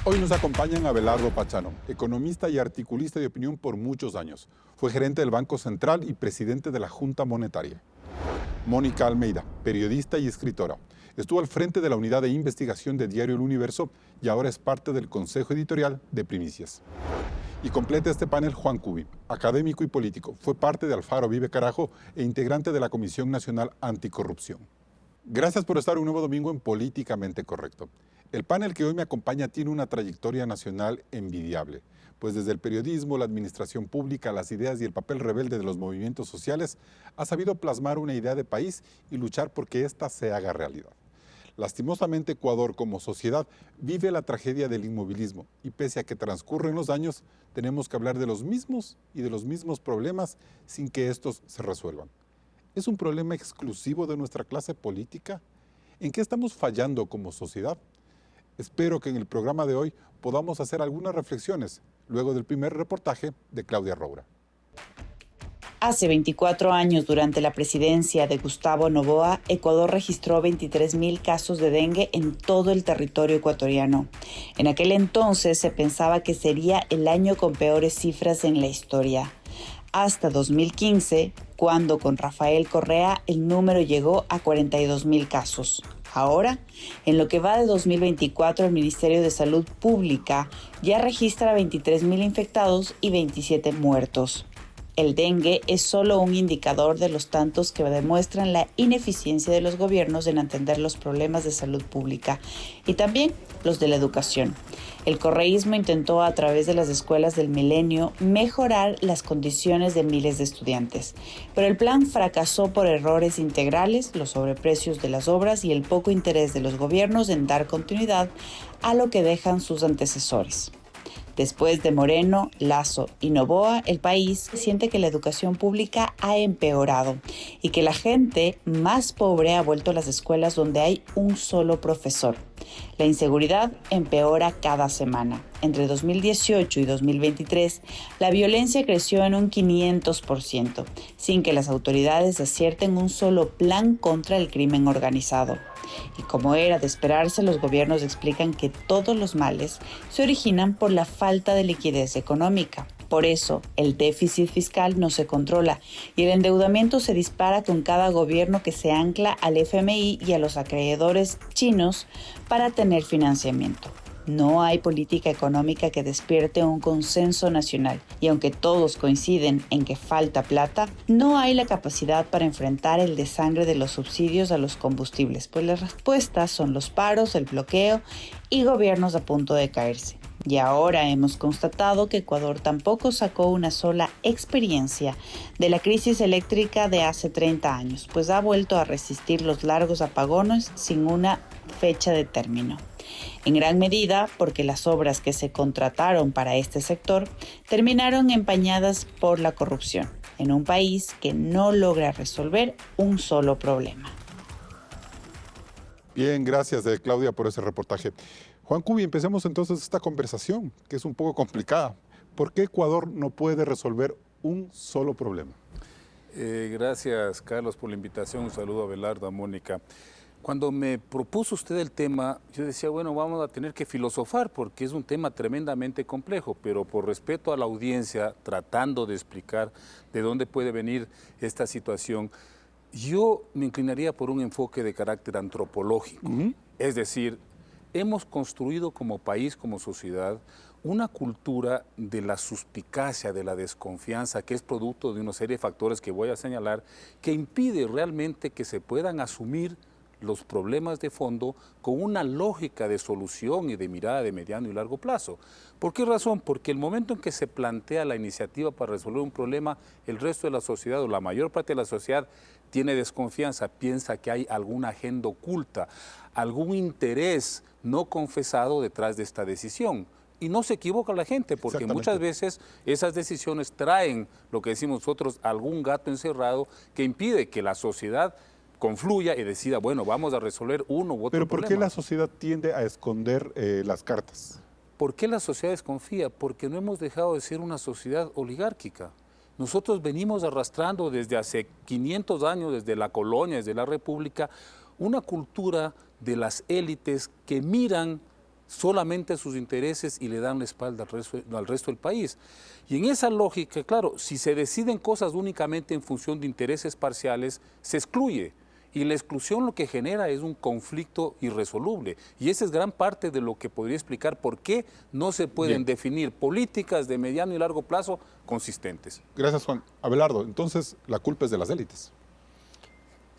Hoy nos acompañan Abelardo Pachano, economista y articulista de opinión por muchos años. Fue gerente del Banco Central y presidente de la Junta Monetaria. Mónica Almeida, periodista y escritora. Estuvo al frente de la unidad de investigación de Diario El Universo y ahora es parte del consejo editorial de Primicias. Y completa este panel Juan Cubi, académico y político. Fue parte de Alfaro Vive Carajo e integrante de la Comisión Nacional Anticorrupción. Gracias por estar un nuevo domingo en Políticamente Correcto. El panel que hoy me acompaña tiene una trayectoria nacional envidiable, pues desde el periodismo, la administración pública, las ideas y el papel rebelde de los movimientos sociales, ha sabido plasmar una idea de país y luchar por que ésta se haga realidad. Lastimosamente, Ecuador como sociedad vive la tragedia del inmovilismo y pese a que transcurren los años, tenemos que hablar de los mismos y de los mismos problemas sin que estos se resuelvan. ¿Es un problema exclusivo de nuestra clase política? ¿En qué estamos fallando como sociedad? Espero que en el programa de hoy podamos hacer algunas reflexiones luego del primer reportaje de Claudia Roura. Hace 24 años, durante la presidencia de Gustavo Noboa, Ecuador registró 23.000 casos de dengue en todo el territorio ecuatoriano. En aquel entonces se pensaba que sería el año con peores cifras en la historia. Hasta 2015, cuando con Rafael Correa el número llegó a 42.000 casos. Ahora, en lo que va de 2024, el Ministerio de Salud Pública ya registra 23.000 infectados y 27 muertos. El dengue es solo un indicador de los tantos que demuestran la ineficiencia de los gobiernos en atender los problemas de salud pública y también los de la educación. El correísmo intentó a través de las escuelas del milenio mejorar las condiciones de miles de estudiantes, pero el plan fracasó por errores integrales, los sobreprecios de las obras y el poco interés de los gobiernos en dar continuidad a lo que dejan sus antecesores. Después de Moreno, Lasso y Noboa, el país siente que la educación pública ha empeorado y que la gente más pobre ha vuelto a las escuelas donde hay un solo profesor. La inseguridad empeora cada semana. Entre 2018 y 2023, la violencia creció en un 500%, sin que las autoridades acierten un solo plan contra el crimen organizado. Y como era de esperarse, los gobiernos explican que todos los males se originan por la falta de liquidez económica. Por eso, el déficit fiscal no se controla y el endeudamiento se dispara con cada gobierno que se ancla al FMI y a los acreedores chinos para tener financiamiento. No hay política económica que despierte un consenso nacional y aunque todos coinciden en que falta plata, no hay la capacidad para enfrentar el desangre de los subsidios a los combustibles, pues las respuestas son los paros, el bloqueo y gobiernos a punto de caerse. Y ahora hemos constatado que Ecuador tampoco sacó una sola experiencia de la crisis eléctrica de hace 30 años, pues ha vuelto a resistir los largos apagones sin una fecha de término. En gran medida porque las obras que se contrataron para este sector terminaron empañadas por la corrupción, en un país que no logra resolver un solo problema. Bien, gracias Claudia por ese reportaje. Juan Cubi, empecemos entonces esta conversación, que es un poco complicada. ¿Por qué Ecuador no puede resolver un solo problema? Gracias, Carlos, por la invitación. Un saludo a Abelardo, a Mónica. Cuando me propuso usted el tema, yo decía, bueno, vamos a tener que filosofar porque es un tema tremendamente complejo, pero por respeto a la audiencia, tratando de explicar de dónde puede venir esta situación, yo me inclinaría por un enfoque de carácter antropológico. Es decir, hemos construido como país, como sociedad, una cultura de la suspicacia, de la desconfianza, que es producto de una serie de factores que voy a señalar, que impide realmente que se puedan asumir los problemas de fondo con una lógica de solución y de mirada de mediano y largo plazo. ¿Por qué razón? Porque el momento en que se plantea la iniciativa para resolver un problema, el resto de la sociedad o la mayor parte de la sociedad tiene desconfianza, piensa que hay alguna agenda oculta, algún interés no confesado detrás de esta decisión. Y no se equivoca la gente, porque muchas veces esas decisiones traen, lo que decimos nosotros, algún gato encerrado que impide que la sociedad confluya y decida, bueno, vamos a resolver uno u otro Pero ¿por problema. qué la sociedad tiende a esconder las cartas? ¿Por qué la sociedad desconfía? Porque no hemos dejado de ser una sociedad oligárquica. Nosotros venimos arrastrando desde hace 500 años, desde la colonia, desde la república, una cultura de las élites que miran solamente sus intereses y le dan la espalda al resto del país. Y en esa lógica, claro, si se deciden cosas únicamente en función de intereses parciales, se excluye. Y la exclusión lo que genera es un conflicto irresoluble. Y esa es gran parte de lo que podría explicar por qué no se pueden definir políticas de mediano y largo plazo consistentes. Gracias, Juan. Abelardo, entonces la culpa es de las élites.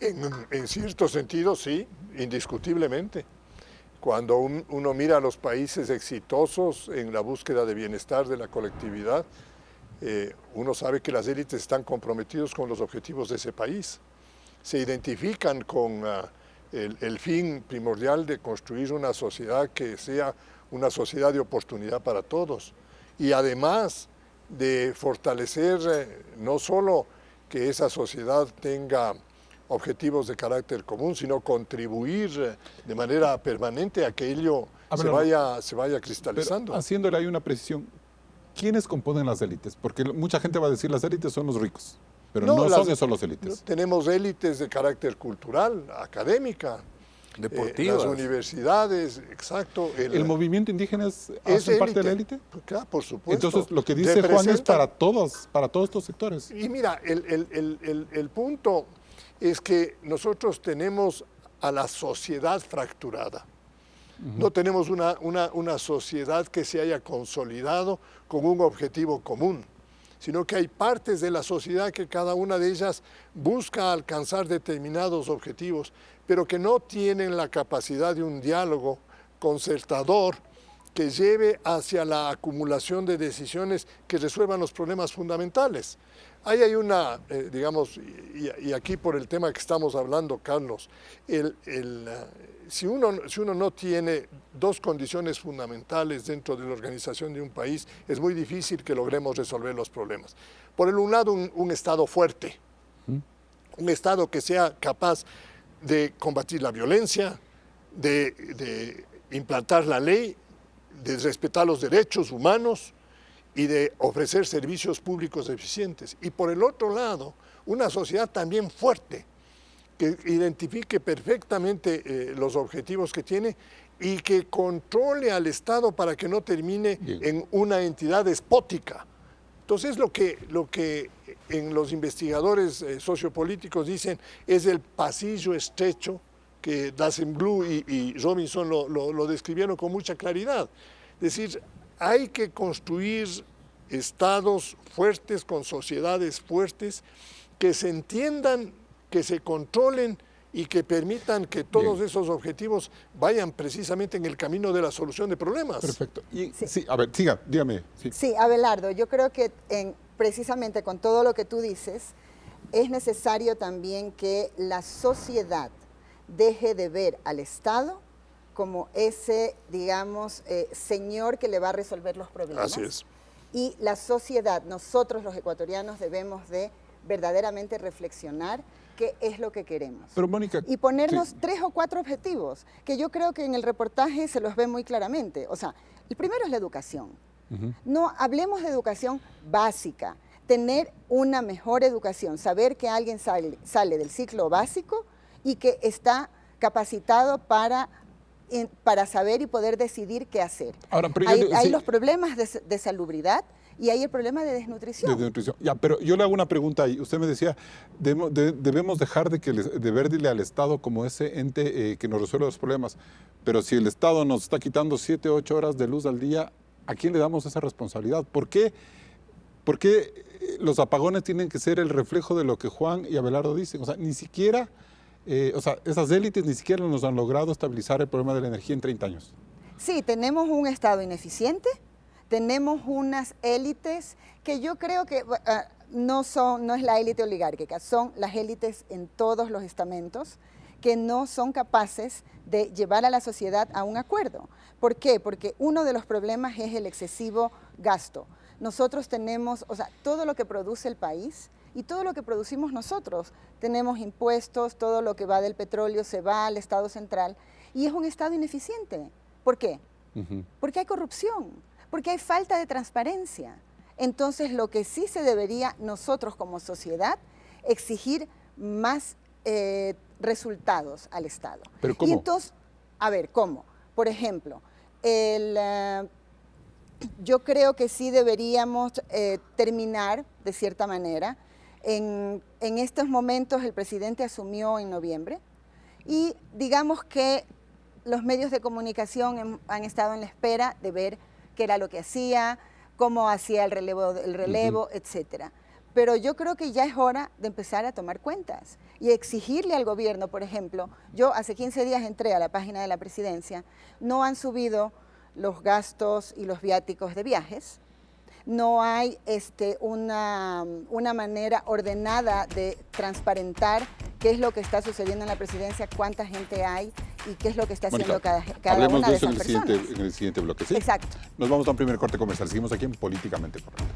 En cierto sentido, sí, indiscutiblemente. Cuando uno mira a los países exitosos en la búsqueda de bienestar de la colectividad, uno sabe que las élites están comprometidos con los objetivos de ese país. Se identifican con el fin primordial de construir una sociedad que sea una sociedad de oportunidad para todos. Y además de fortalecer no solo que esa sociedad tenga objetivos de carácter común, sino contribuir de manera permanente a que ello se vaya cristalizando. Pero haciéndole ahí una precisión, ¿quiénes componen las élites? Porque mucha gente va a decir las élites son los ricos, pero no son esos los élites. Tenemos élites de carácter cultural, académica, deportivas, las universidades, exacto. ¿El movimiento indígena hace parte de la élite? Claro, por supuesto. Entonces, lo que dice Juan es para todos estos sectores. Y mira, el punto es que nosotros tenemos a la sociedad fracturada. No tenemos una sociedad que se haya consolidado con un objetivo común, sino que hay partes de la sociedad que cada una de ellas busca alcanzar determinados objetivos, pero que no tienen la capacidad de un diálogo concertador que lleve hacia la acumulación de decisiones que resuelvan los problemas fundamentales. Ahí hay una, digamos, y aquí por el tema que estamos hablando, Carlos, si uno no tiene dos condiciones fundamentales dentro de la organización de un país, es muy difícil que logremos resolver los problemas. Por un lado, un Estado fuerte, un Estado que sea capaz de combatir la violencia, de implantar la ley, de respetar los derechos humanos y de ofrecer servicios públicos eficientes. Y por el otro lado, una sociedad también fuerte, que identifique perfectamente los objetivos que tiene y que controle al Estado para que no termine en una entidad despótica. Entonces, lo que en los investigadores sociopolíticos dicen es el pasillo estrecho, que Dassenblue y Robinson lo describieron con mucha claridad. Es decir, hay que construir estados fuertes con sociedades fuertes que se entiendan, que se controlen y que permitan que todos esos objetivos vayan precisamente en el camino de la solución de problemas. Perfecto. Sí, a ver, siga, dígame. Sí, Abelardo, yo creo que precisamente con todo lo que tú dices, es necesario también que la sociedad deje de ver al Estado como ese, digamos, señor que le va a resolver los problemas. Así es. Y la sociedad, nosotros los ecuatorianos debemos de verdaderamente reflexionar qué es lo que queremos. Pero, Mónica, y ponernos 3 o 4 objetivos, que yo creo que en el reportaje se los ve muy claramente. O sea, el primero es la educación. No hablemos de educación básica, tener una mejor educación, saber que alguien sale del ciclo básico y que está capacitado para saber y poder decidir qué hacer. Ahora, hay los problemas de salubridad y hay el problema de desnutrición. Ya, pero yo le hago una pregunta ahí. Usted me decía, debemos dejar de verle al Estado como ese ente que nos resuelve los problemas. Pero si el Estado nos está quitando 7, 8 horas de luz al día, ¿a quién le damos esa responsabilidad? ¿Por qué los apagones tienen que ser el reflejo de lo que Juan y Abelardo dicen? O sea, ni siquiera... esas élites ni siquiera nos han logrado estabilizar el problema de la energía en 30 años. Sí, tenemos un Estado ineficiente, tenemos unas élites que yo creo que no es la élite oligárquica, son las élites en todos los estamentos que no son capaces de llevar a la sociedad a un acuerdo. ¿Por qué? Porque uno de los problemas es el excesivo gasto. Nosotros tenemos, todo lo que produce el país y todo lo que producimos nosotros. Tenemos impuestos, todo lo que va del petróleo se va al Estado central y es un Estado ineficiente. ¿Por qué? Porque hay corrupción, porque hay falta de transparencia. Entonces, lo que sí se debería nosotros como sociedad exigir más resultados al Estado. ¿Pero cómo? Y entonces, a ver, ¿cómo? Por ejemplo, Yo creo que sí deberíamos terminar, de cierta manera. En estos momentos el presidente asumió en noviembre y digamos que los medios de comunicación han estado en la espera de ver qué era lo que hacía, cómo hacía el relevo, etcétera. Pero yo creo que ya es hora de empezar a tomar cuentas y exigirle al gobierno, por ejemplo, yo hace 15 días entré a la página de la presidencia, no han subido los gastos y los viáticos de viajes, no hay una manera ordenada de transparentar qué es lo que está sucediendo en la presidencia, cuánta gente hay y qué es lo que está haciendo cada una de esas personas. En el siguiente bloque, ¿sí? Exacto. Nos vamos a un primer corte comercial. Seguimos aquí en Políticamente Correcto.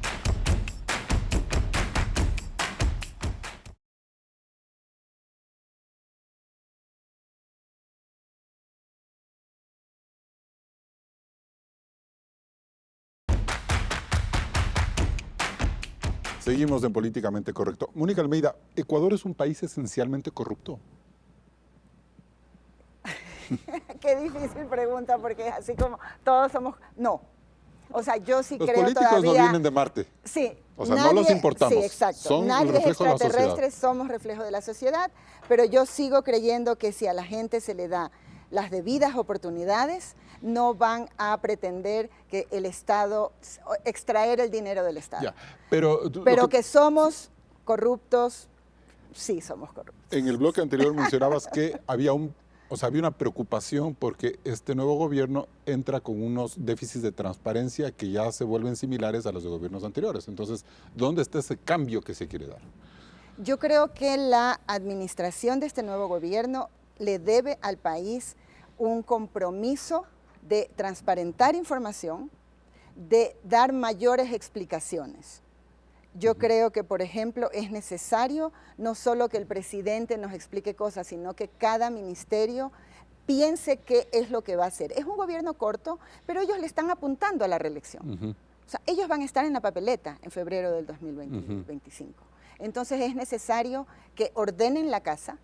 Seguimos en Políticamente Correcto. Mónica Almeida, ¿Ecuador es un país esencialmente corrupto? Qué difícil pregunta, porque así como todos somos... No. O sea, yo sí Los creo políticos todavía... no vienen de Marte. Sí. O sea, no los importamos. Sí, exacto. Son Nadie el es reflejo de la extraterrestre, sociedad. somos reflejo de la sociedad, pero yo sigo creyendo que si a la gente se le da las debidas oportunidades, no van a pretender que el Estado, extraer el dinero del Estado. Ya, pero que somos corruptos, sí somos corruptos. en el bloque anterior mencionabas que había una preocupación porque este nuevo gobierno entra con unos déficits de transparencia que ya se vuelven similares a los de gobiernos anteriores. Entonces, ¿dónde está ese cambio que se quiere dar? Yo creo que la administración de este nuevo gobierno le debe al país un compromiso de transparentar información, de dar mayores explicaciones. Yo creo que, por ejemplo, es necesario no solo que el presidente nos explique cosas, sino que cada ministerio piense qué es lo que va a hacer. Es un gobierno corto, pero ellos le están apuntando a la reelección. O sea, ellos van a estar en la papeleta en febrero del 2025. Entonces es necesario que ordenen la casa,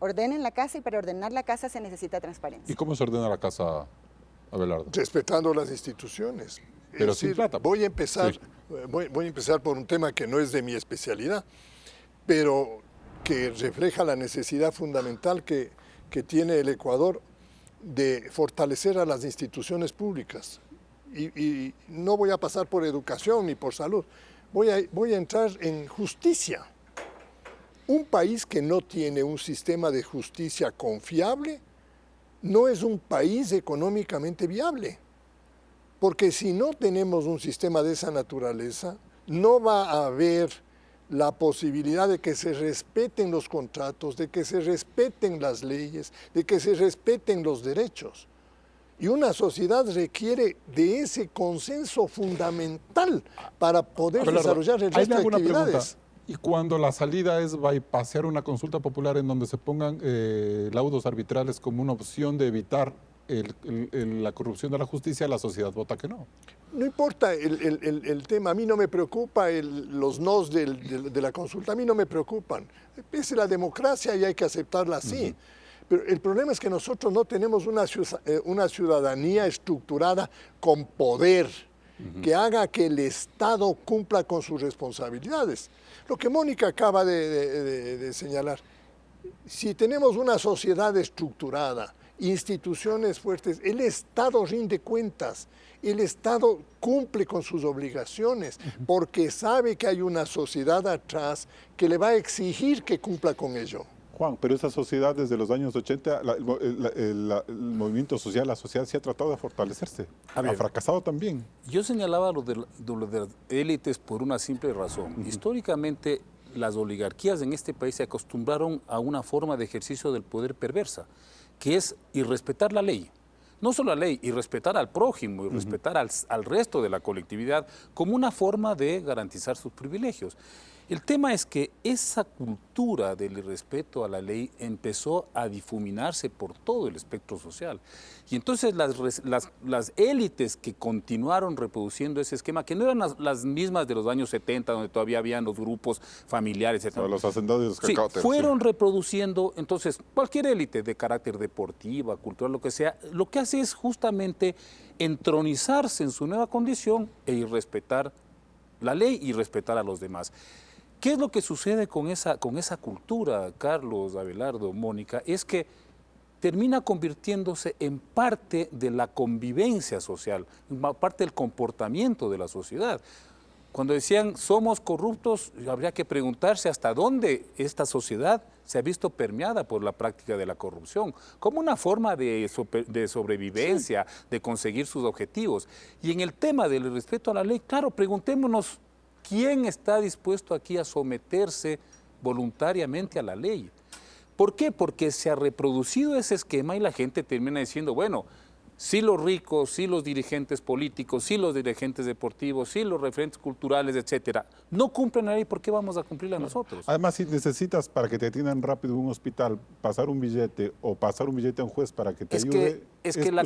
y para ordenar la casa se necesita transparencia. ¿Y cómo se ordena la casa, Abelardo? Respetando las instituciones. Pero sin plata. Voy a empezar por un tema que no es de mi especialidad, pero que refleja la necesidad fundamental que tiene el Ecuador de fortalecer a las instituciones públicas. Y no voy a pasar por educación ni por salud, voy a entrar en justicia. Un país que no tiene un sistema de justicia confiable no es un país económicamente viable. Porque si no tenemos un sistema de esa naturaleza, no va a haber la posibilidad de que se respeten los contratos, de que se respeten las leyes, de que se respeten los derechos. Y una sociedad requiere de ese consenso fundamental para poder desarrollar el resto de actividades. Y cuando la salida es bypassear una consulta popular en donde se pongan laudos arbitrales como una opción de evitar la corrupción de la justicia, la sociedad vota que no. No importa el tema, a mí no me preocupa los nos de la consulta, a mí no me preocupan. Es la democracia y hay que aceptarla así. Pero el problema es que nosotros no tenemos una ciudadanía estructurada con poder que haga que el Estado cumpla con sus responsabilidades. Lo que Mónica acaba de señalar, si tenemos una sociedad estructurada, instituciones fuertes, el Estado rinde cuentas, el Estado cumple con sus obligaciones porque sabe que hay una sociedad atrás que le va a exigir que cumpla con ello. Juan, pero esa sociedad desde los años 80, el movimiento social, la sociedad sí ha tratado de fortalecerse. Ha fracasado también. Yo señalaba lo de las élites por una simple razón. Históricamente, las oligarquías en este país se acostumbraron a una forma de ejercicio del poder perversa, que es irrespetar la ley. No solo la ley, y respetar al prójimo, y respetar al resto de la colectividad como una forma de garantizar sus privilegios. El tema es que esa cultura del irrespeto a la ley empezó a difuminarse por todo el espectro social. Y entonces las élites que continuaron reproduciendo ese esquema, que no eran las mismas de los años 70, donde todavía habían los grupos familiares, etc. Los hacendados y los Sí, cacauteros. fueron reproduciendo, entonces, cualquier élite de carácter deportiva, cultural, lo que sea, lo que hace es justamente entronizarse en su nueva condición e irrespetar la ley y respetar a los demás. ¿Qué es lo que sucede con esa cultura, Carlos, Abelardo, Mónica? Es que termina convirtiéndose en parte de la convivencia social, parte del comportamiento de la sociedad. Cuando decían somos corruptos, habría que preguntarse hasta dónde esta sociedad se ha visto permeada por la práctica de la corrupción, como una forma de sobrevivencia, de conseguir sus objetivos. Y en el tema del respeto a la ley, claro, preguntémonos quién está dispuesto aquí a someterse voluntariamente a la ley. ¿Por qué? Porque se ha reproducido ese esquema y la gente termina diciendo, bueno, sí los ricos, sí los dirigentes políticos, sí los dirigentes deportivos, sí los referentes culturales, etcétera, no cumplen la ley, ¿por qué vamos a cumplirla nosotros? Además, si necesitas para que te atiendan rápido en un hospital, pasar un billete o pasar un billete a un juez para que te ayude, es que la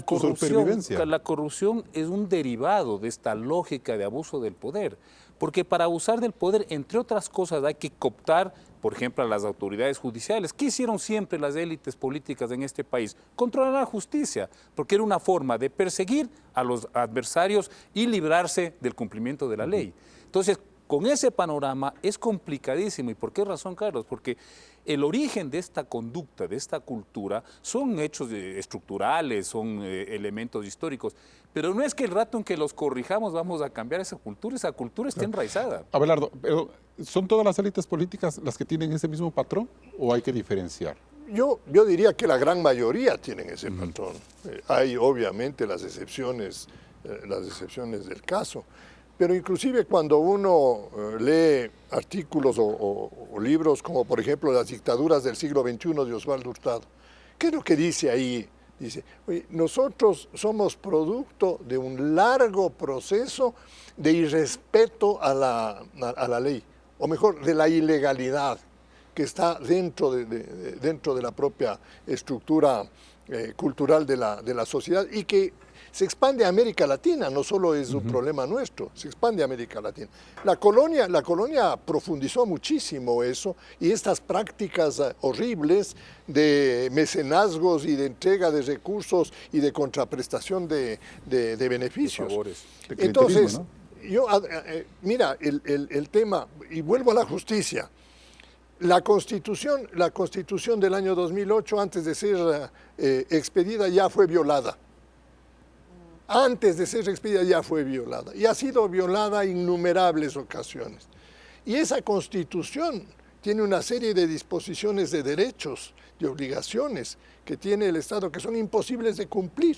corrupción es un derivado de esta lógica de abuso del poder. Porque para abusar del poder, entre otras cosas, hay que cooptar, por ejemplo, a las autoridades judiciales. ¿Qué hicieron siempre las élites políticas en este país? Controlar la justicia, porque era una forma de perseguir a los adversarios y librarse del cumplimiento de la ley. Entonces, con ese panorama es complicadísimo. ¿Y por qué razón, Carlos? Porque el origen de esta conducta, de esta cultura, son hechos estructurales, son elementos históricos. Pero no es que el rato en que los corrijamos vamos a cambiar esa cultura está enraizada. Abelardo, pero ¿son todas las élites políticas las que tienen ese mismo patrón o hay que diferenciar? Yo diría que la gran mayoría tienen ese patrón. Hay obviamente las excepciones del caso. Pero inclusive cuando uno lee artículos o libros como por ejemplo Las dictaduras del siglo XXI de Osvaldo Hurtado, ¿qué es lo que dice ahí? Dice, oye, nosotros somos producto de un largo proceso de irrespeto a la ley, o mejor, de la ilegalidad que está dentro de la propia estructura cultural de la sociedad y que se expande a América Latina, no solo es un problema nuestro, se expande a América Latina. La colonia profundizó muchísimo eso y estas prácticas horribles de mecenazgos y de entrega de recursos y de contraprestación de beneficios. De favores. Entonces, ¿no? mira, el tema, y vuelvo a la justicia. La Constitución del año 2008, antes de ser expedida, ya fue violada. Antes de ser expedida ya fue violada. Y ha sido violada en innumerables ocasiones. Y esa Constitución tiene una serie de disposiciones de derechos, de obligaciones que tiene el Estado que son imposibles de cumplir.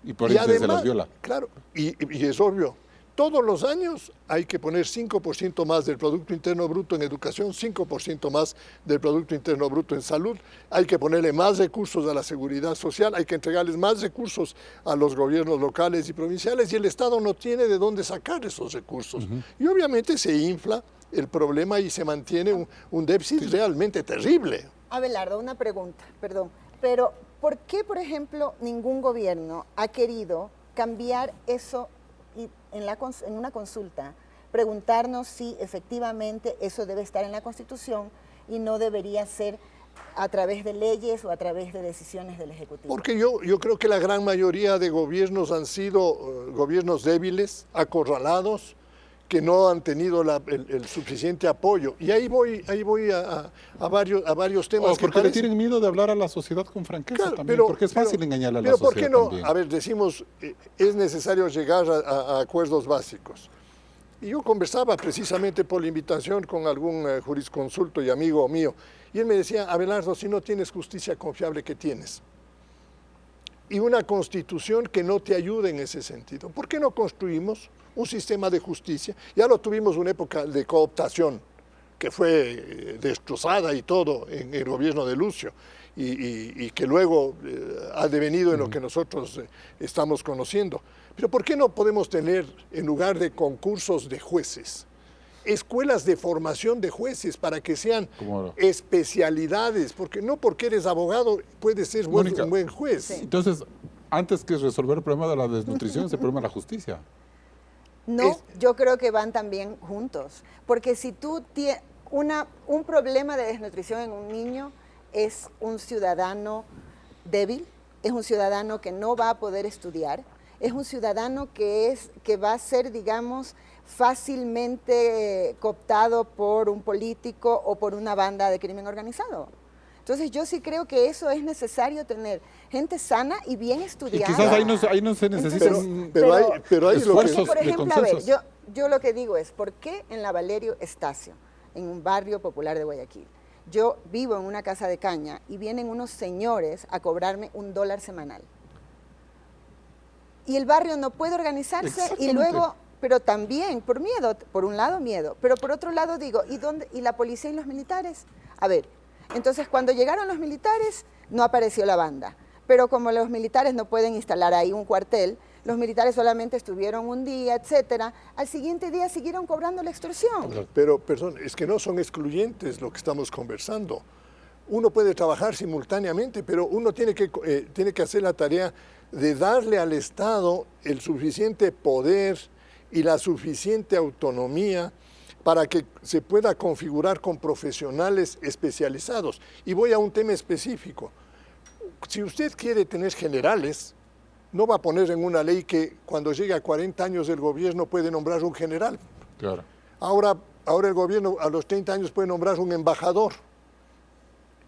Y por eso además, se las viola. Claro, y es obvio. Todos los años hay que poner 5% más del Producto Interno Bruto en educación, 5% más del Producto Interno Bruto en salud, hay que ponerle más recursos a la seguridad social, hay que entregarles más recursos a los gobiernos locales y provinciales y el Estado no tiene de dónde sacar esos recursos. Y obviamente se infla el problema y se mantiene un déficit realmente terrible. Abelardo, una pregunta, perdón, pero ¿por qué, por ejemplo, ningún gobierno ha querido cambiar eso y en una consulta preguntarnos si efectivamente eso debe estar en la Constitución y no debería ser a través de leyes o a través de decisiones del Ejecutivo? Porque yo creo que la gran mayoría de gobiernos han sido gobiernos débiles, acorralados, que no han tenido el suficiente apoyo. Y ahí voy a varios temas. O porque le tienen miedo de hablar a la sociedad con franqueza, claro, también, porque es fácil engañarle a la sociedad. Pero ¿por qué no? También. A ver, decimos, es necesario llegar a acuerdos básicos. Y yo conversaba precisamente por la invitación con algún jurisconsulto y amigo mío, y él me decía, Abelardo, si no tienes justicia confiable, ¿qué tienes? Y una constitución que no te ayude en ese sentido. ¿Por qué no construimos un sistema de justicia? Ya lo tuvimos una época de cooptación, que fue destrozada y todo en el gobierno de Lucio, y que luego ha devenido en lo que nosotros estamos conociendo. Pero ¿por qué no podemos tener, en lugar de concursos de jueces, escuelas de formación de jueces para que sean ¿Cómo? especialidades, porque no porque eres abogado puedes ser Mónica, un buen juez. Sí. Entonces, antes que resolver el problema de la desnutrición, es el problema de la justicia. No, yo creo que van también juntos, porque si tú tienes un problema de desnutrición en un niño, es un ciudadano débil, es un ciudadano que no va a poder estudiar, es un ciudadano que va a ser, digamos, fácilmente cooptado por un político o por una banda de crimen organizado. Entonces yo sí creo que eso es necesario tener gente sana y bien Y estudiada. quizás ahí no se necesita Pero hay lo que... esfuerzos por de ejemplo, a ver, consensos. yo lo que digo es, ¿por qué en la Valerio Estacio, en un barrio popular de Guayaquil, yo vivo en una casa de caña y vienen unos señores a cobrarme $1 semanal? Y el barrio no puede organizarse y Exactamente. luego, pero también por miedo, por un lado miedo, pero por otro lado digo, ¿y la policía y los militares? A ver, entonces cuando llegaron los militares no apareció la banda, pero como los militares no pueden instalar ahí un cuartel, los militares solamente estuvieron un día, etcétera, al siguiente día siguieron cobrando la extorsión. Pero, perdón, es que no son excluyentes lo que estamos conversando. Uno puede trabajar simultáneamente, pero uno tiene que hacer la tarea de darle al Estado el suficiente poder y la suficiente autonomía para que se pueda configurar con profesionales especializados. Y voy a un tema específico. Si usted quiere tener generales, no va a poner en una ley que cuando llegue a 40 años del gobierno puede nombrar un general. Claro. Ahora el gobierno a los 30 años puede nombrar un embajador.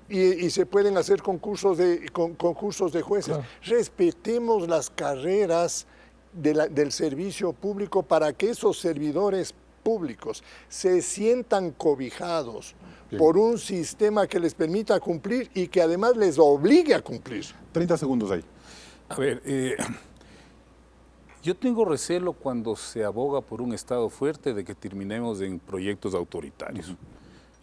Y se pueden hacer concursos de jueces. Claro. Respetemos las carreras del servicio público para que esos servidores públicos se sientan cobijados por un sistema que les permita cumplir y que además les obligue a cumplir. 30 segundos ahí. A ver, yo tengo recelo cuando se aboga por un Estado fuerte de que terminemos en proyectos autoritarios.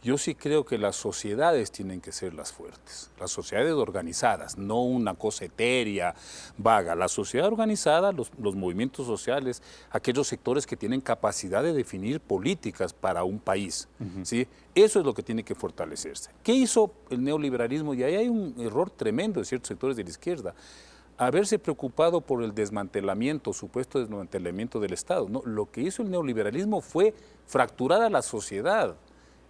Yo sí creo que las sociedades tienen que ser las fuertes, las sociedades organizadas, no una cosa etérea, vaga. La sociedad organizada, los movimientos sociales, aquellos sectores que tienen capacidad de definir políticas para un país, ¿sí? Eso es lo que tiene que fortalecerse. ¿Qué hizo el neoliberalismo? Y ahí hay un error tremendo de ciertos sectores de la izquierda. Haberse preocupado por el desmantelamiento, supuesto desmantelamiento del Estado. No, lo que hizo el neoliberalismo fue fracturar a la sociedad,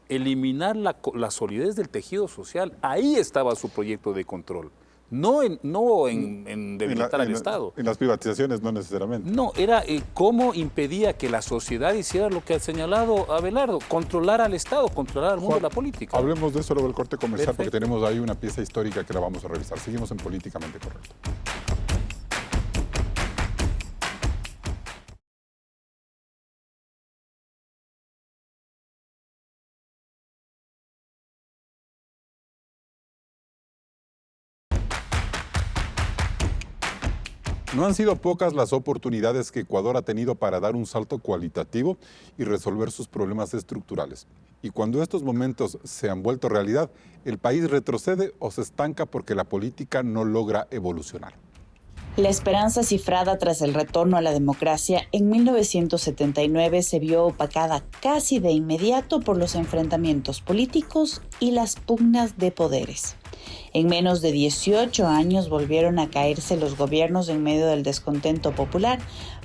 eliminar la solidez del tejido social. Ahí estaba su proyecto de control, no en debilitar al Estado. En las privatizaciones no necesariamente. No, era cómo impedía que la sociedad hiciera lo que ha señalado Abelardo, controlar al Estado, controlar al mundo de la política. Hablemos de eso luego del corte comercial, Perfecto. porque tenemos ahí una pieza histórica que la vamos a revisar. Seguimos en Políticamente Correcto. No han sido pocas las oportunidades que Ecuador ha tenido para dar un salto cualitativo y resolver sus problemas estructurales. Y cuando estos momentos se han vuelto realidad, el país retrocede o se estanca porque la política no logra evolucionar. La esperanza cifrada tras el retorno a la democracia en 1979 se vio opacada casi de inmediato por los enfrentamientos políticos y las pugnas de poderes. En menos de 18 años volvieron a caerse los gobiernos en medio del descontento popular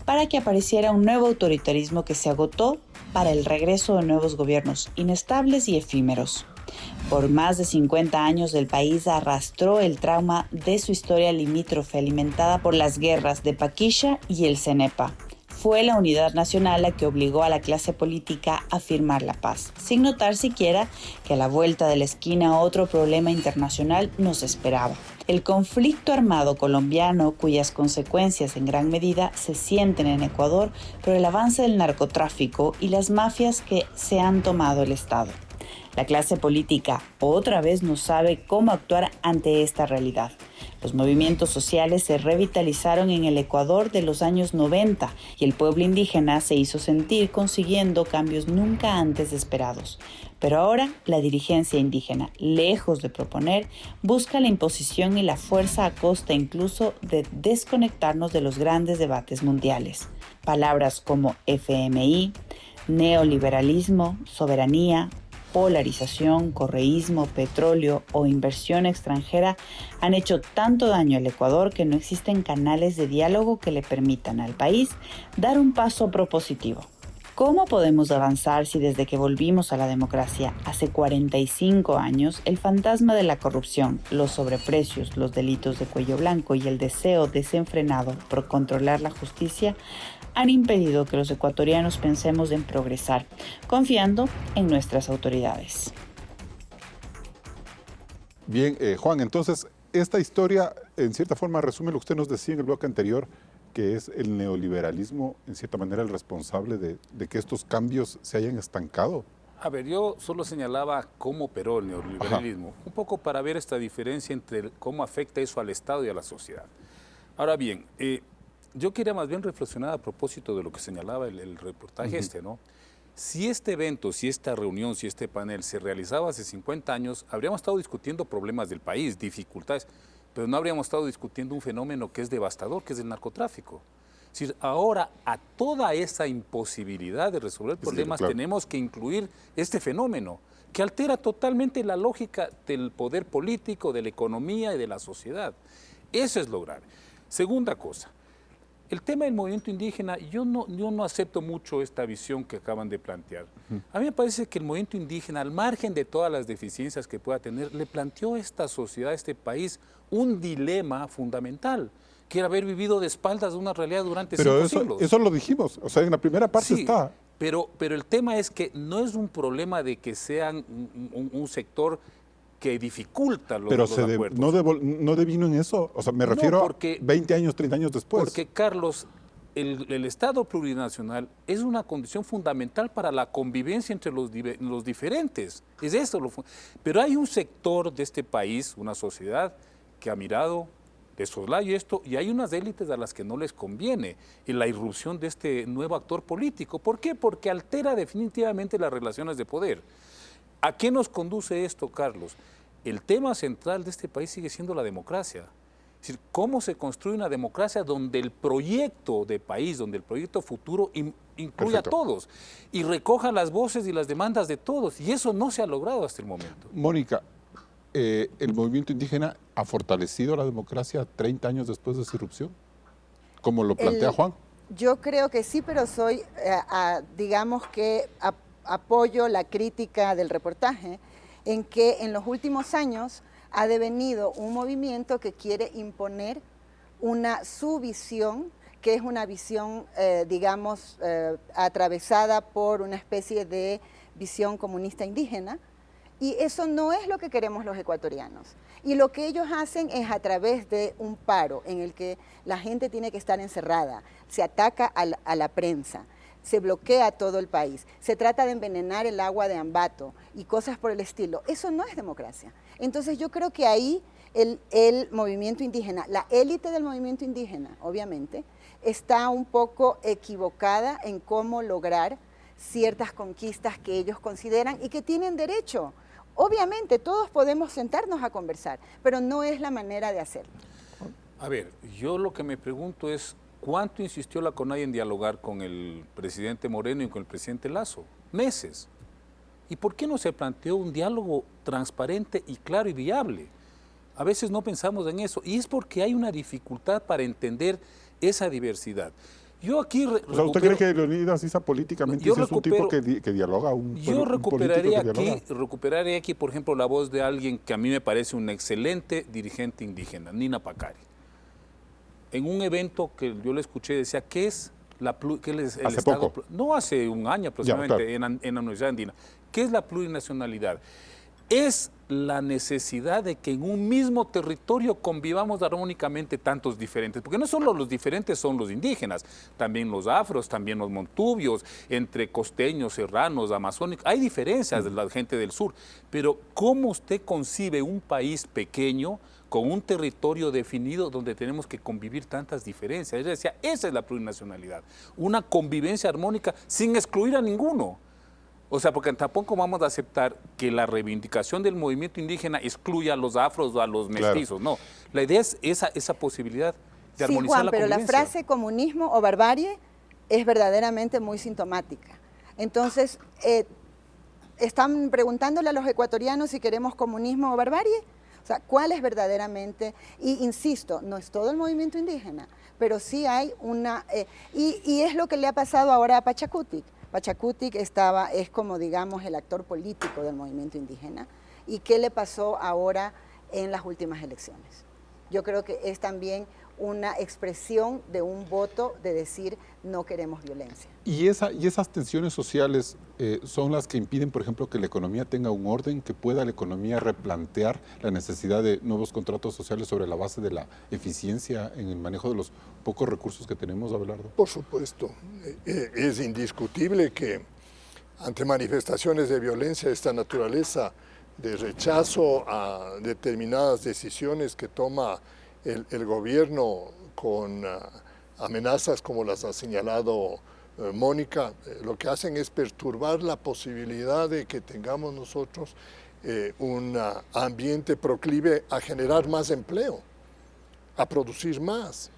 para que apareciera un nuevo autoritarismo que se agotó para el regreso de nuevos gobiernos inestables y efímeros. Por más de 50 años el país arrastró el trauma de su historia limítrofe alimentada por las guerras de Paquisha y el Cenepa. Fue la unidad nacional la que obligó a la clase política a firmar la paz, sin notar siquiera que a la vuelta de la esquina otro problema internacional nos esperaba. El conflicto armado colombiano, cuyas consecuencias en gran medida se sienten en Ecuador por el avance del narcotráfico y las mafias que se han tomado el Estado. La clase política otra vez no sabe cómo actuar ante esta realidad. Los movimientos sociales se revitalizaron en el Ecuador de los años 90 y el pueblo indígena se hizo sentir consiguiendo cambios nunca antes esperados. Pero ahora la dirigencia indígena, lejos de proponer, busca la imposición y la fuerza a costa incluso de desconectarnos de los grandes debates mundiales. Palabras como FMI, Neoliberalismo, soberanía, polarización, correísmo, petróleo o inversión extranjera han hecho tanto daño al Ecuador que no existen canales de diálogo que le permitan al país dar un paso propositivo. ¿Cómo podemos avanzar si desde que volvimos a la democracia hace 45 años el fantasma de la corrupción, los sobreprecios, los delitos de cuello blanco y el deseo desenfrenado por controlar la justicia han impedido que los ecuatorianos pensemos en progresar, confiando en nuestras autoridades? Bien, Juan, entonces esta historia en cierta forma resume lo que usted nos decía en el bloque anterior, que es el neoliberalismo, en cierta manera, el responsable de que estos cambios se hayan estancado. A ver, yo solo señalaba cómo operó el neoliberalismo, un poco para ver esta diferencia entre cómo afecta eso al Estado y a la sociedad. Ahora bien, yo quería más bien reflexionar a propósito de lo que señalaba el reportaje ¿no? Si este evento, si esta reunión, si este panel se realizaba hace 50 años, habríamos estado discutiendo problemas del país, dificultades, pero no habríamos estado discutiendo un fenómeno que es devastador, que es el narcotráfico. Es decir, ahora a toda esa imposibilidad de resolver problemas tenemos que incluir este fenómeno que altera totalmente la lógica del poder político, de la economía y de la sociedad. Eso es lo grave. Segunda cosa, el tema del movimiento indígena, yo no acepto mucho esta visión que acaban de plantear. A mí me parece que el movimiento indígena, al margen de todas las deficiencias que pueda tener, le planteó a esta sociedad, a este país, un dilema fundamental, que era haber vivido de espaldas de una realidad durante 5 siglos. Eso lo dijimos, o sea, en la primera parte está. Pero el tema es que no es un problema de que sean un sector que dificulta los acuerdos. No devino en eso, o sea, me refiero a 20 años, 30 años después. Porque, Carlos, el Estado plurinacional es una condición fundamental para la convivencia entre los diferentes. Es eso. Pero hay un sector de este país, una sociedad, que ha mirado de soslayo esto, y hay unas élites a las que no les conviene la irrupción de este nuevo actor político. ¿Por qué? Porque altera definitivamente las relaciones de poder. ¿A qué nos conduce esto, Carlos? El tema central de este país sigue siendo la democracia. Es decir, cómo se construye una democracia donde el proyecto de país, donde el proyecto futuro incluya a todos y recoja las voces y las demandas de todos. Y eso no se ha logrado hasta el momento. Mónica, ¿el movimiento indígena ha fortalecido la democracia 30 años después de su irrupción? Como lo plantea Juan. Yo creo que sí, pero soy, digamos que apoyo la crítica del reportaje en que en los últimos años ha devenido un movimiento que quiere imponer su visión, que es una visión, digamos, atravesada por una especie de visión comunista indígena, y eso no es lo que queremos los ecuatorianos. Y lo que ellos hacen es a través de un paro en el que la gente tiene que estar encerrada, se ataca a la prensa, se bloquea todo el país, se trata de envenenar el agua de Ambato y cosas por el estilo. Eso no es democracia. Entonces yo creo que ahí el movimiento indígena, la élite del movimiento indígena, obviamente, está un poco equivocada en cómo lograr ciertas conquistas que ellos consideran y que tienen derecho. Obviamente todos podemos sentarnos a conversar, pero no es la manera de hacerlo. A ver, yo lo que me pregunto es, ¿cuánto insistió la CONAIE en dialogar con el presidente Moreno y con el presidente Lasso? Meses. ¿Y por qué no se planteó un diálogo transparente y claro y viable? A veces no pensamos en eso, y es porque hay una dificultad para entender esa diversidad. Yo aquí o sea, ¿usted cree que Leonidas Issa políticamente es un tipo que dialoga? Yo recuperaría aquí, por ejemplo, la voz de alguien que a mí me parece un excelente dirigente indígena, Nina Pacari. En un evento que yo le escuché, decía, ¿qué es el Estado? No, hace un año aproximadamente, claro, en la Universidad Andina. ¿Qué es la plurinacionalidad? Es la necesidad de que en un mismo territorio convivamos armónicamente tantos diferentes, porque no solo los diferentes son los indígenas, también los afros, también los montubios, entre costeños, serranos, amazónicos, hay diferencias de la gente del sur, pero ¿cómo usted concibe un país pequeño con un territorio definido donde tenemos que convivir tantas diferencias? Ella decía, esa es la plurinacionalidad, una convivencia armónica sin excluir a ninguno. O sea, porque tampoco vamos a aceptar que la reivindicación del movimiento indígena excluya a los afros o a los mestizos, claro. No. La idea es esa posibilidad de armonizar la convivencia. Pero la frase comunismo o barbarie es verdaderamente muy sintomática. Entonces, ¿están preguntándole a los ecuatorianos si queremos comunismo o barbarie? O sea, ¿cuál es verdaderamente? Y insisto, no es todo el movimiento indígena, pero sí hay una... y es lo que le ha pasado ahora a Pachacutic. Pachacutic es como, digamos, el actor político del movimiento indígena. ¿Y qué le pasó ahora en las últimas elecciones? Yo creo que es también una expresión de un voto de decir no queremos violencia. Y esas tensiones sociales son las que impiden, por ejemplo, que la economía tenga un orden, que pueda la economía replantear la necesidad de nuevos contratos sociales sobre la base de la eficiencia en el manejo de los pocos recursos que tenemos, Abelardo. Por supuesto, es indiscutible que ante manifestaciones de violencia de esta naturaleza, de rechazo a determinadas decisiones que toma el gobierno con amenazas como las ha señalado Mónica, lo que hacen es perturbar la posibilidad de que tengamos nosotros un ambiente proclive a generar más empleo, a producir más,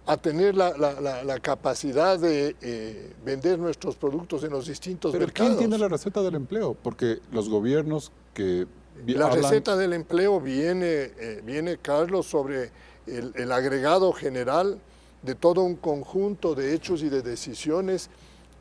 a tener la capacidad de vender nuestros productos en los distintos mercados. ¿Pero quién tiene la receta del empleo? Porque los gobiernos que la receta del empleo viene, Carlos, sobre el agregado general de todo un conjunto de hechos y de decisiones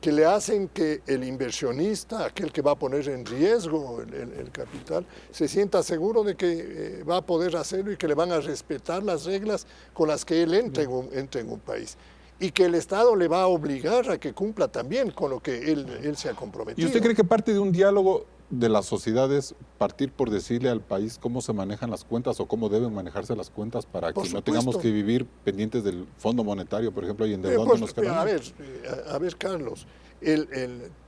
que le hacen que el inversionista, aquel que va a poner en riesgo el capital, se sienta seguro de que va a poder hacerlo y que le van a respetar las reglas con las que él entre en un país. Y que el Estado le va a obligar a que cumpla también con lo que él se ha comprometido. ¿Y usted cree que parte de un diálogo de las sociedades partir por decirle al país cómo se manejan las cuentas o cómo deben manejarse las cuentas para que no tengamos que vivir pendientes del Fondo Monetario, por ejemplo, y endeudándonos? A ver, Carlos,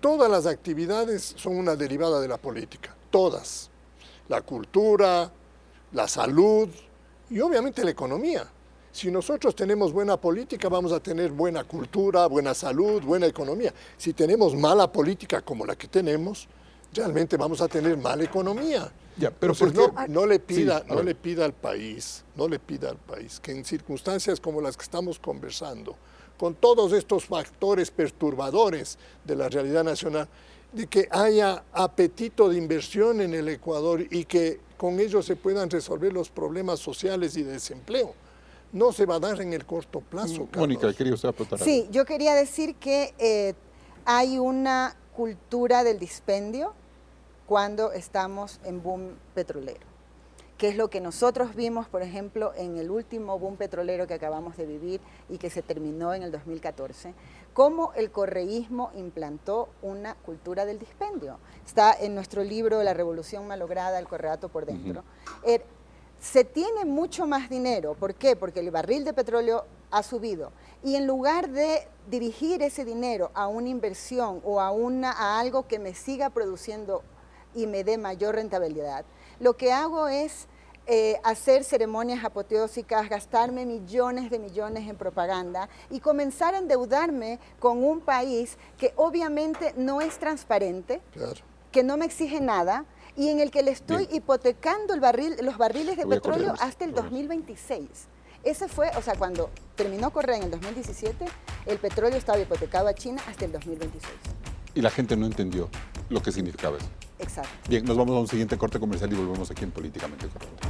todas las actividades son una derivada de la política, todas. La cultura, la salud y obviamente la economía. Si nosotros tenemos buena política, vamos a tener buena cultura, buena salud, buena economía. Si tenemos mala política como la que tenemos, realmente vamos a tener mala economía. Ya, pero entonces, no le pida al país que en circunstancias como las que estamos conversando, con todos estos factores perturbadores de la realidad nacional, de que haya apetito de inversión en el Ecuador y que con ello se puedan resolver los problemas sociales y de desempleo. No se va a dar en el corto plazo, Carlos. Mónica, quería usted aportar algo. Sí, yo quería decir que hay una cultura del dispendio cuando estamos en boom petrolero, que es lo que nosotros vimos, por ejemplo, en el último boom petrolero que acabamos de vivir y que se terminó en el 2014, cómo el correísmo implantó una cultura del dispendio. Está en nuestro libro La Revolución Malograda, el correato por dentro. Se tiene mucho más dinero. ¿Por qué? Porque el barril de petróleo ha subido. Y en lugar de dirigir ese dinero a una inversión o a algo que me siga produciendo y me dé mayor rentabilidad, lo que hago es hacer ceremonias apoteósicas, gastarme millones de millones en propaganda y comenzar a endeudarme con un país que obviamente no es transparente, claro, que no me exige nada, y en el que le estoy hipotecando los barriles de petróleo hasta el 2026. Ese fue, o sea, cuando terminó Correa en el 2017, el petróleo estaba hipotecado a China hasta el 2026. Y la gente no entendió lo que significaba eso. Exacto. Bien, nos vamos a un siguiente corte comercial y volvemos aquí en Políticamente Correcto.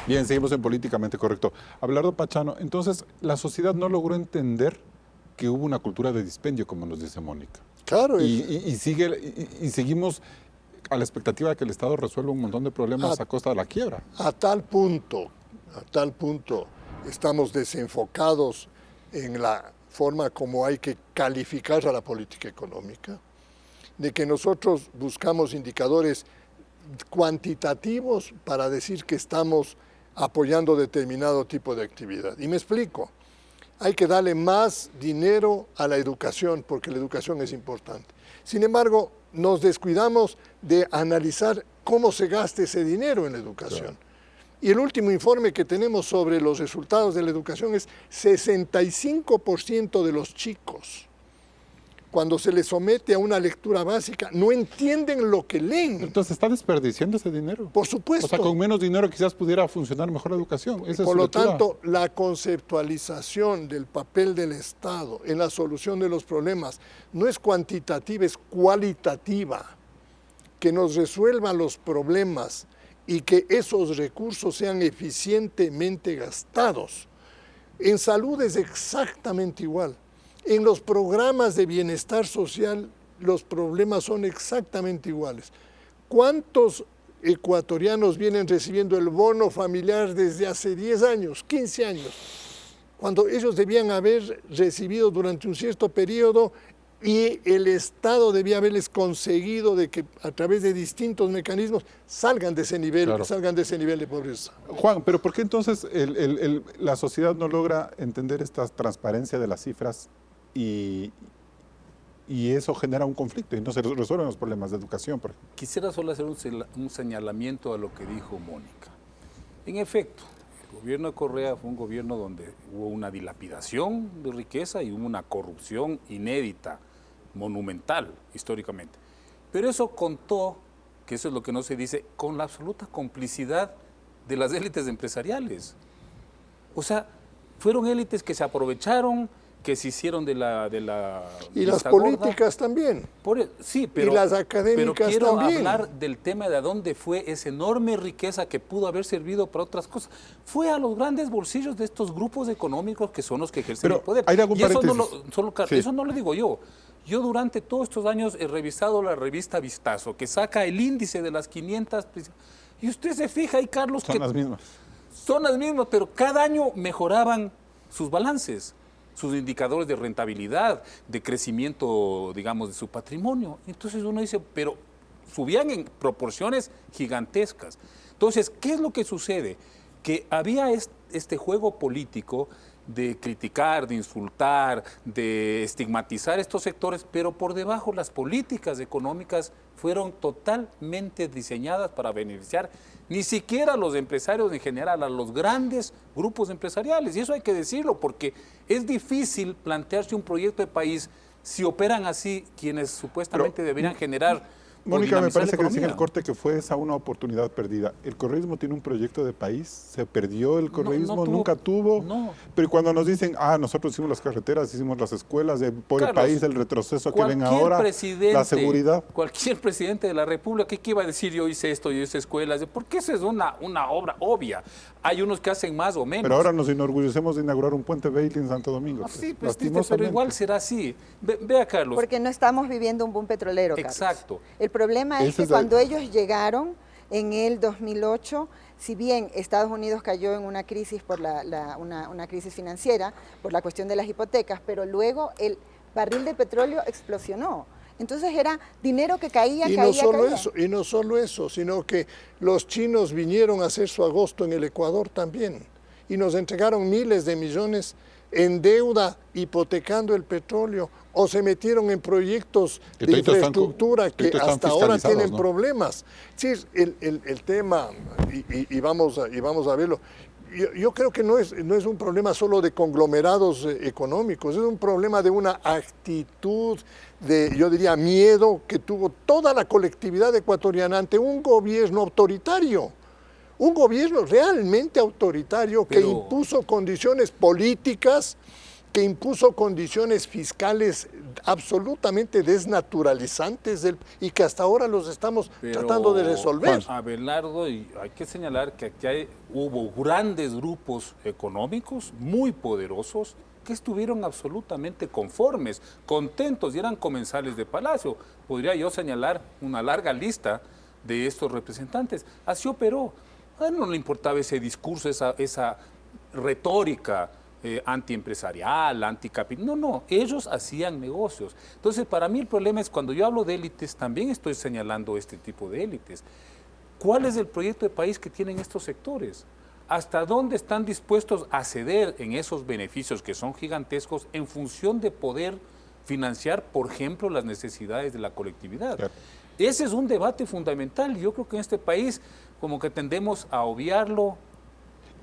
Bien, seguimos en Políticamente Correcto. Abelardo Pachano, entonces, la sociedad no logró entender que hubo una cultura de dispendio, como nos dice Mónica. Claro. Y seguimos a la expectativa de que el Estado resuelva un montón de problemas a costa de la quiebra. A tal punto estamos desenfocados en la forma como hay que calificar a la política económica, de que nosotros buscamos indicadores cuantitativos para decir que estamos apoyando determinado tipo de actividad. Y me explico. Hay que darle más dinero a la educación, porque la educación es importante. Sin embargo, nos descuidamos de analizar cómo se gasta ese dinero en la educación. Claro. Y el último informe que tenemos sobre los resultados de la educación es 65% de los chicos cuando se les somete a una lectura básica, no entienden lo que leen. Entonces está desperdiciando ese dinero. Por supuesto. O sea, con menos dinero quizás pudiera funcionar mejor la educación. Esa es Por su lo lectura. tanto, la conceptualización del papel del Estado en la solución de los problemas no es cuantitativa, es cualitativa. Que nos resuelva los problemas y que esos recursos sean eficientemente gastados. En salud es exactamente igual. En los programas de bienestar social los problemas son exactamente iguales. ¿Cuántos ecuatorianos vienen recibiendo el bono familiar desde hace 10 años, 15 años? Cuando ellos debían haber recibido durante un cierto periodo y el Estado debía haberles conseguido de que a través de distintos mecanismos salgan de ese nivel, Claro. salgan de ese nivel de pobreza. Juan, pero ¿por qué entonces la sociedad no logra entender esta transparencia de las cifras y eso genera un conflicto y no se resuelven los problemas de educación? Por ejemplo? Quisiera solo hacer un señalamiento a lo que dijo Mónica. En efecto, el gobierno de Correa fue un gobierno donde hubo una dilapidación de riqueza y hubo una corrupción inédita, monumental históricamente. Pero eso contó, que eso es lo que no se dice, con la absoluta complicidad de las élites empresariales. O sea, fueron élites que se aprovecharon, que se hicieron de la Y las vista gorda. políticas también. Sí, pero, Y las académicas pero quiero también. hablar del tema de a dónde fue esa enorme riqueza que pudo haber servido para otras cosas. Fue a los grandes bolsillos de estos grupos económicos que son los que ejercen Pero, el poder. ¿hay algún Y eso no, paréntesis? Sí. eso no lo digo yo. Yo durante todos estos años he revisado la revista Vistazo, que saca el índice de las 500... Y usted se fija ahí, Carlos, Son que las mismas. son las mismas, pero cada año mejoraban sus balances, sus indicadores de rentabilidad, de crecimiento, digamos, de su patrimonio. Entonces uno dice, pero subían en proporciones gigantescas. Entonces, ¿qué es lo que sucede? Que había este juego político de criticar, de insultar, de estigmatizar estos sectores, pero por debajo las políticas económicas fueron totalmente diseñadas para beneficiar ni siquiera a los empresarios en general, a los grandes grupos empresariales. Y eso hay que decirlo, porque es difícil plantearse un proyecto de país si operan así quienes supuestamente deberían generar... Mónica, me dinamizar la parece que decía en el economía. corte que fue esa una oportunidad perdida. ¿El correísmo tiene un proyecto de país? ¿Se perdió el correísmo? tuvo- ¿Nunca tuvo? no. Pero cuando nos dicen, nosotros hicimos las carreteras, hicimos las escuelas, por el Carlos, país, el retroceso que ven cualquier ahora, presidente, la seguridad. Cualquier presidente de la República, ¿qué iba a decir? Yo hice esto, yo hice escuelas. Porque eso es una obra obvia. Hay unos que hacen más o menos. Pero ahora nos enorgullecemos de inaugurar un puente Bailey en Santo Domingo. Sí, pues, pero lastimosamente. igual será así. Vea, Carlos. Porque no estamos viviendo un boom petrolero, Carlos. Exacto. El problema es Ese que es cuando ellos llegaron en el 2008, si bien Estados Unidos cayó en una crisis por una crisis financiera, por la cuestión de las hipotecas, pero luego el barril de petróleo explosionó. Entonces era dinero que caía, Y caía. no solo eso, sino que los chinos vinieron a hacer su agosto en el Ecuador también y nos entregaron miles de millones en deuda hipotecando el petróleo o se metieron en proyectos Que de toditos están infraestructura que toditos están hasta ahora fiscalizados, tienen ¿no? problemas. Sí, el tema, y vamos a verlo, yo creo que no es un problema solo de conglomerados económicos, es un problema de una actitud de, yo diría, miedo que tuvo toda la colectividad ecuatoriana ante un gobierno autoritario. Un gobierno realmente autoritario que Pero- impuso condiciones políticas, que impuso condiciones fiscales absolutamente desnaturalizantes y que hasta ahora los estamos Pero, tratando de resolver. Abelardo, y hay que señalar que aquí hubo grandes grupos económicos muy poderosos que estuvieron absolutamente conformes, contentos y eran comensales de palacio. Podría yo señalar una larga lista de estos representantes. Así operó. A él no le importaba ese discurso, esa retórica antiempresarial, anticapital. No, ellos hacían negocios. Entonces, para mí el problema es cuando yo hablo de élites, también estoy señalando este tipo de élites. ¿Cuál es el proyecto de país que tienen estos sectores? ¿Hasta dónde están dispuestos a ceder en esos beneficios que son gigantescos en función de poder financiar, por ejemplo, las necesidades de la colectividad? Claro. Ese es un debate fundamental. Yo creo que en este país como que tendemos a obviarlo.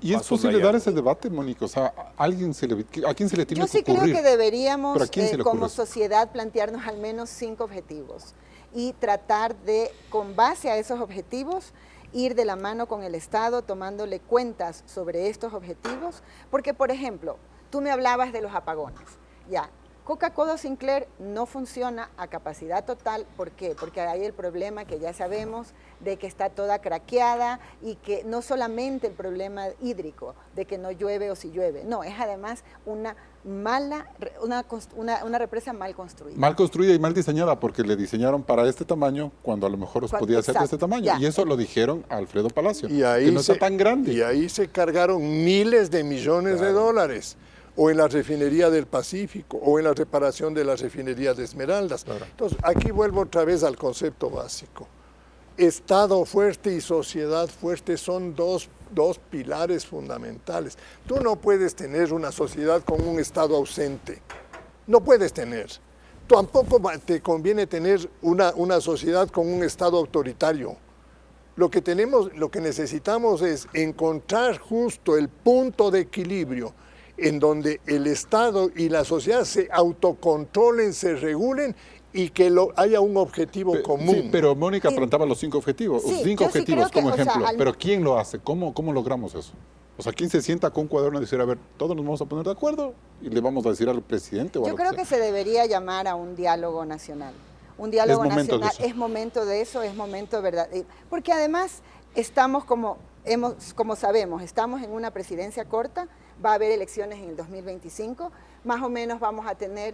¿Y es posible dar ese debate, Mónica? O sea, ¿a quién se le tiene que Yo sí ocurrir? creo que deberíamos, ¿Pero a quién se le como ocurre eso? sociedad, plantearnos al menos 5 objetivos y tratar de, con base a esos objetivos, ir de la mano con el Estado, tomándole cuentas sobre estos objetivos. Porque, por ejemplo, tú me hablabas de los apagones. Ya, Coca-Cola Sinclair no funciona a capacidad total. ¿Por qué? Porque hay el problema que ya sabemos de que está toda craqueada y que no solamente el problema hídrico, de que no llueve o si llueve, no, es además una represa mal construida. Mal construida y mal diseñada, porque le diseñaron para este tamaño cuando a lo mejor podía ser de este tamaño. Ya. Y eso lo dijeron a Alfredo Palacio, Y ahí que no está tan grande. Y ahí se cargaron miles de millones de dólares, o en la refinería del Pacífico, o en la reparación de la refinería de Esmeraldas. Claro. Entonces, aquí vuelvo otra vez al concepto básico. Estado fuerte y sociedad fuerte son dos pilares fundamentales. Tú no puedes tener una sociedad con un Estado ausente. No puedes tener. Tampoco te conviene tener una sociedad con un Estado autoritario. Lo que necesitamos es encontrar justo el punto de equilibrio en donde el Estado y la sociedad se autocontrolen, se regulen y que haya un objetivo común. Sí, pero Mónica planteaba los 5 objetivos, Sí, 5 yo sí objetivos creo como que, o sea, ejemplo. Pero ¿quién lo hace? ¿Cómo logramos eso? O sea, ¿quién se sienta con un cuaderno y decir, a ver, todos nos vamos a poner de acuerdo y le vamos a decir al presidente o a Yo lo creo que que sea? se debería llamar a un diálogo nacional. Un diálogo Es momento de nacional eso. es momento de eso, es momento de verdad. Porque además estamos como sabemos, estamos en una presidencia corta, va a haber elecciones en el 2025, más o menos vamos a tener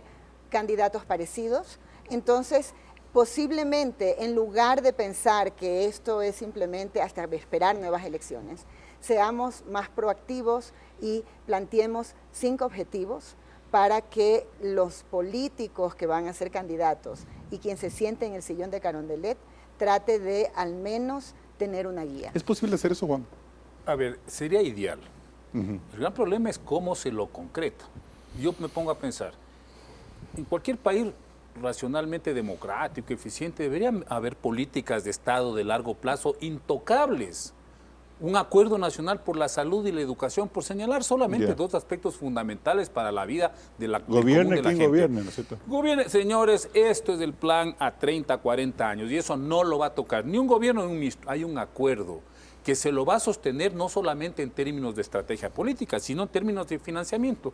candidatos parecidos. Entonces, posiblemente, en lugar de pensar que esto es simplemente hasta esperar nuevas elecciones, seamos más proactivos y planteemos 5 objetivos para que los políticos que van a ser candidatos y quien se siente en el sillón de Carondelet trate de al menos tener una guía. ¿Es posible hacer eso, Juan? A ver, sería ideal. El gran problema es cómo se lo concreta. Yo me pongo a pensar, en cualquier país racionalmente democrático, eficiente, deberían haber políticas de Estado de largo plazo intocables. Un acuerdo nacional por la salud y la educación, por señalar solamente 2 aspectos fundamentales para la vida de la Gobierne quien gente. gobierne, ¿no es cierto? Gobierne, señores, esto es el plan a 30, 40 años y eso no lo va a tocar ni un gobierno ni un ministro. Hay un acuerdo que se lo va a sostener no solamente en términos de estrategia política, sino en términos de financiamiento.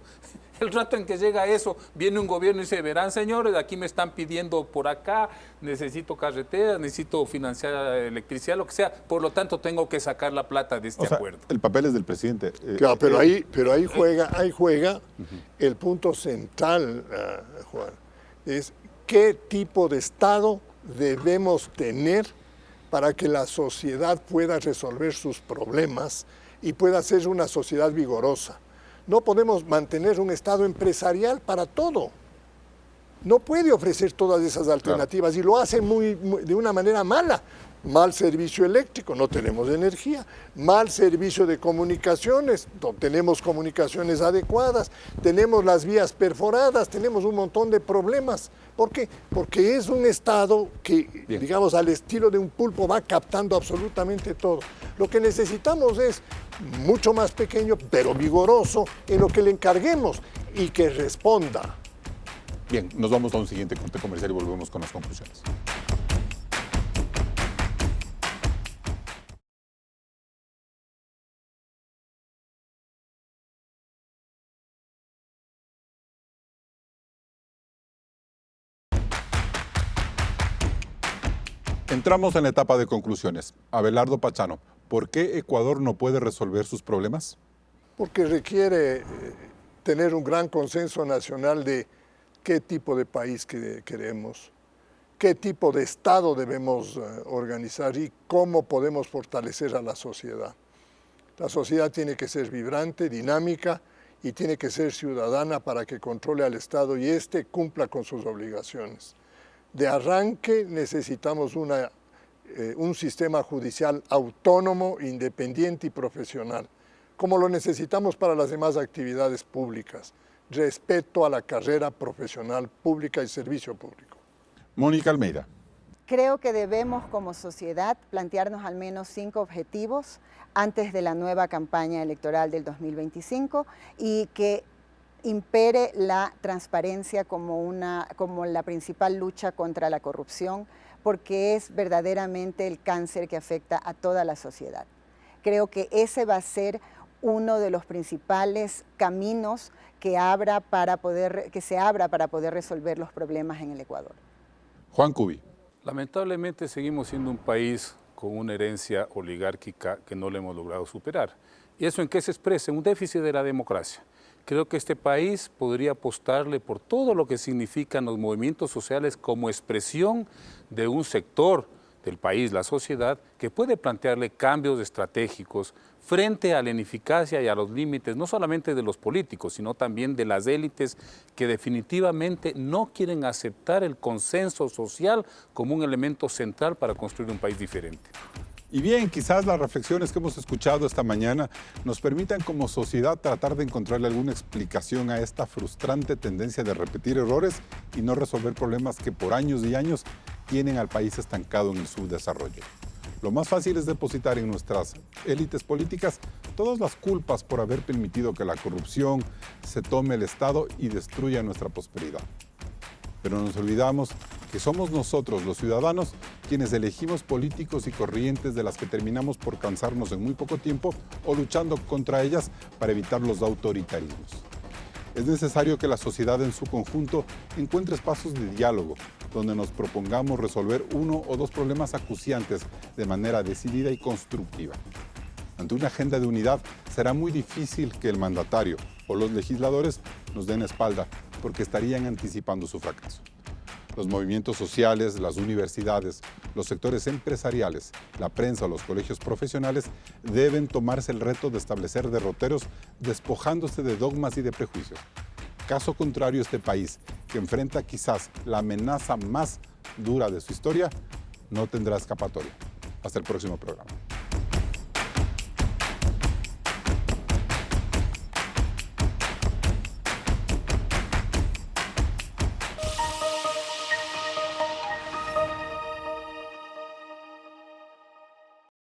El rato en que llega eso, viene un gobierno y dice, verán señores, aquí me están pidiendo por acá, necesito carreteras, necesito financiar electricidad, lo que sea, por lo tanto tengo que sacar la plata de este acuerdo. El papel es del presidente. Claro, pero ahí juega el punto central, Juan, es qué tipo de Estado debemos tener para que la sociedad pueda resolver sus problemas y pueda ser una sociedad vigorosa. No podemos mantener un Estado empresarial para todo. No puede ofrecer todas esas alternativas y lo hace de una manera mala. Mal servicio eléctrico, no tenemos energía. Mal servicio de comunicaciones, no tenemos comunicaciones adecuadas. Tenemos las vías perforadas, tenemos un montón de problemas. ¿Por qué? Porque es un Estado que, digamos, al estilo de un pulpo va captando absolutamente todo. Lo que necesitamos es mucho más pequeño, pero vigoroso, en lo que le encarguemos y que responda. Bien, nos vamos a un siguiente corte comercial y volvemos con las conclusiones. Entramos en la etapa de conclusiones. Abelardo Pachano, ¿por qué Ecuador no puede resolver sus problemas? Porque requiere tener un gran consenso nacional de qué tipo de país queremos, qué tipo de Estado debemos organizar y cómo podemos fortalecer a la sociedad. La sociedad tiene que ser vibrante, dinámica y tiene que ser ciudadana para que controle al Estado y éste cumpla con sus obligaciones. De arranque necesitamos un sistema judicial autónomo, independiente y profesional, como lo necesitamos para las demás actividades públicas. Respeto a la carrera profesional pública y servicio público. Mónica Almeida. creo que debemos como sociedad plantearnos al menos 5 objetivos antes de la nueva campaña electoral del 2025 y que impere la transparencia como la principal lucha contra la corrupción, porque es verdaderamente el cáncer que afecta a toda la sociedad. Creo que ese va a ser uno de los principales caminos que se abra para poder resolver los problemas en el Ecuador. Juan Cubi. Lamentablemente seguimos siendo un país con una herencia oligárquica que no le hemos logrado superar. ¿Y eso en qué se expresa? En un déficit de la democracia. Creo que este país podría apostarle por todo lo que significan los movimientos sociales como expresión de un sector del país, la sociedad, que puede plantearle cambios estratégicos frente a la ineficacia y a los límites, no solamente de los políticos, sino también de las élites que definitivamente no quieren aceptar el consenso social como un elemento central para construir un país diferente. Y bien, quizás las reflexiones que hemos escuchado esta mañana nos permitan como sociedad tratar de encontrarle alguna explicación a esta frustrante tendencia de repetir errores y no resolver problemas que por años y años tienen al país estancado en el subdesarrollo. Lo más fácil es depositar en nuestras élites políticas todas las culpas por haber permitido que la corrupción se tome el Estado y destruya nuestra prosperidad. Pero nos olvidamos que somos nosotros, los ciudadanos, quienes elegimos políticos y corrientes de las que terminamos por cansarnos en muy poco tiempo o luchando contra ellas para evitar los autoritarismos. Es necesario que la sociedad en su conjunto encuentre espacios de diálogo, donde nos propongamos resolver uno o dos problemas acuciantes de manera decidida y constructiva. Ante una agenda de unidad, será muy difícil que el mandatario o los legisladores nos den espalda, porque estarían anticipando su fracaso. Los movimientos sociales, las universidades, los sectores empresariales, la prensa o los colegios profesionales deben tomarse el reto de establecer derroteros despojándose de dogmas y de prejuicios. Caso contrario, este país, que enfrenta quizás la amenaza más dura de su historia, no tendrá escapatoria. Hasta el próximo programa.